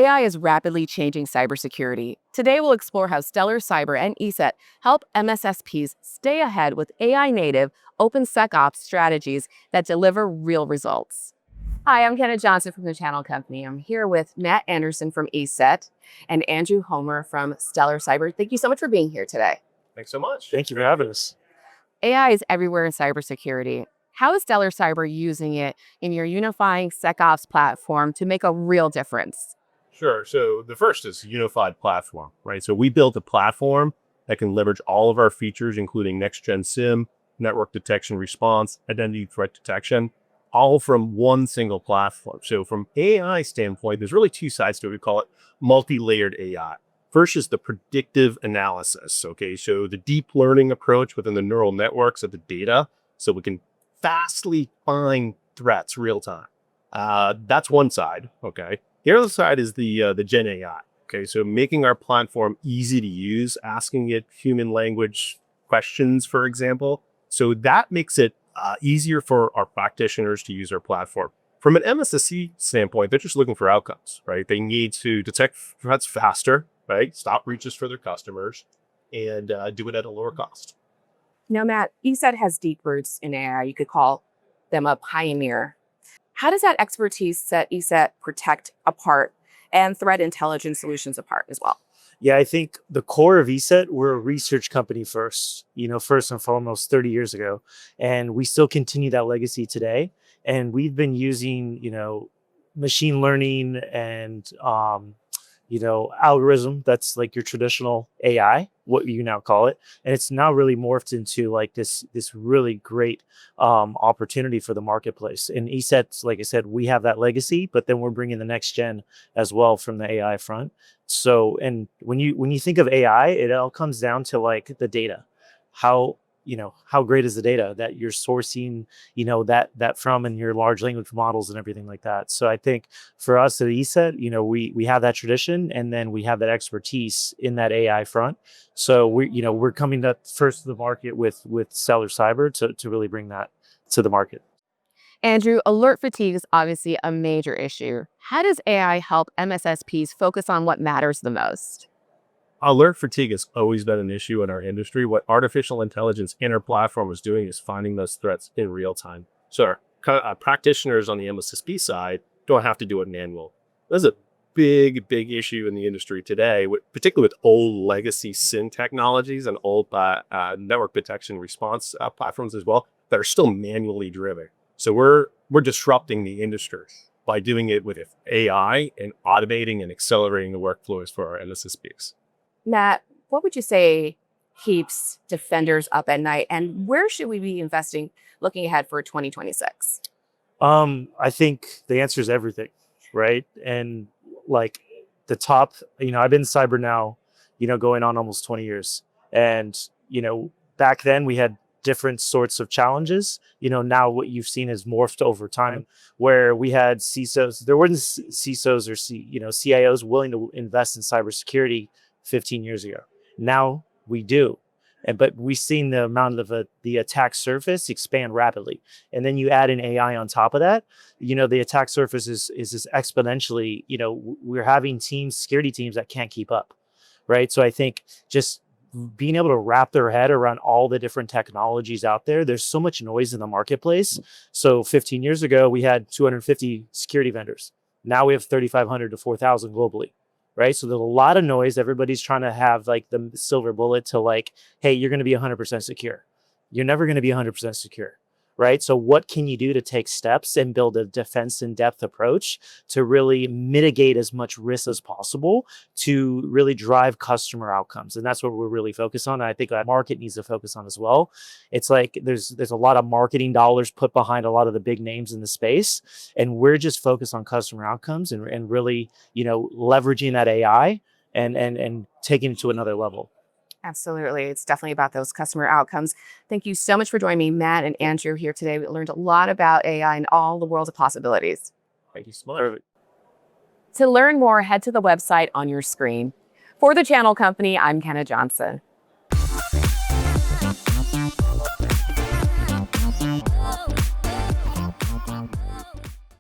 AI is rapidly changing cybersecurity. Today, we'll explore how Stellar Cyber and ESET help MSSPs stay ahead with AI-native OpenSecOps strategies that deliver real results. Hi, I'm Kenna Johnson from the Channel Company. I'm here with Matt Anderson from ESET and Andrew Homer from Stellar Cyber. Thank you so much for being here today. Thanks so much. Thank you for having us. AI is everywhere in cybersecurity. How is Stellar Cyber using it in your unifying SecOps platform to make a real difference? Sure. So the first is unified platform, right? So we built a platform that can leverage all of our features, including next-gen SIEM, network detection response, identity threat detection, all from one single platform. So from AI standpoint, there's really two sides to it. We call it multi-layered AI. First is the predictive analysis. Okay, so the deep learning approach within the neural networks of the data, so we can fastly find threats real time. That's one side. Okay, the other side is the Gen AI. Okay, so making our platform easy to use, asking it human language questions, for example. So that makes it easier for our practitioners to use our platform. From an MSSP standpoint, they're just looking for outcomes, right? They need to detect threats faster, right? Stop breaches for their customers and do it at a lower cost. Now, Matt, ESET has deep roots in AI. You could call them a pioneer. How does that expertise set ESET protect apart and threat intelligence solutions apart as well? Yeah, I think the core of ESET, we're a research company first, first and foremost 30 years ago. And we still continue that legacy today. And we've been using, machine learning and, algorithm. That's like your traditional AI, what you now call it. And it's now really morphed into like this really great opportunity for the marketplace. And ESET, like I said, we have that legacy, but then we're bringing the next gen as well from the AI front. So, and when you think of AI, it all comes down to like the data. How great is the data that you're sourcing, that from, and your large language models and everything like that. So I think for us at ESET, we have that tradition, and then we have that expertise in that AI front. So we're coming to first to the market with Stellar Cyber to really bring that to the market. Andrew, alert fatigue is obviously a major issue. How does AI help MSSPs focus on what matters the most? Alert fatigue has always been an issue in our industry. What artificial intelligence in our platform is doing is finding those threats in real time. So our practitioners on the MSSP side don't have to do it manually. There's a big issue in the industry today, particularly with old legacy SIEM technologies and old network detection response platforms as well, that are still manually driven. So we're disrupting the industry by doing it with AI and automating and accelerating the workflows for our MSSPs. Matt, what would you say keeps defenders up at night, and where should we be investing looking ahead for 2026? I think the answer is everything, right? And like the top, I've been in cyber now, going on almost 20 years. And, back then we had different sorts of challenges. Now what you've seen is morphed over time, where we had CISOs, there weren't CISOs or CIOs willing to invest in cybersecurity 15 years ago. Now we do. But we've seen the amount of the attack surface expand rapidly. And then you add an AI on top of that, the attack surface is just exponentially, we're having security teams that can't keep up, right? So I think just being able to wrap their head around all the different technologies out there, there's so much noise in the marketplace. So 15 years ago, we had 250 security vendors. Now we have 3,500 to 4,000 globally. Right. So there's a lot of noise. Everybody's trying to have like the silver bullet to like, hey, you're going to be 100% secure. You're never going to be 100% secure. Right. So what can you do to take steps and build a defense in depth approach to really mitigate as much risk as possible to really drive customer outcomes? And that's what we're really focused on. And I think that market needs to focus on as well. It's like there's a lot of marketing dollars put behind a lot of the big names in the space. And we're just focused on customer outcomes and really, leveraging that AI and taking it to another level. Absolutely. It's definitely about those customer outcomes. Thank you so much for joining me, Matt and Andrew, here today. We learned a lot about AI and all the world of possibilities. Thank you so much. To learn more, head to the website on your screen. For the Channel Company, I'm Kenna Johnson.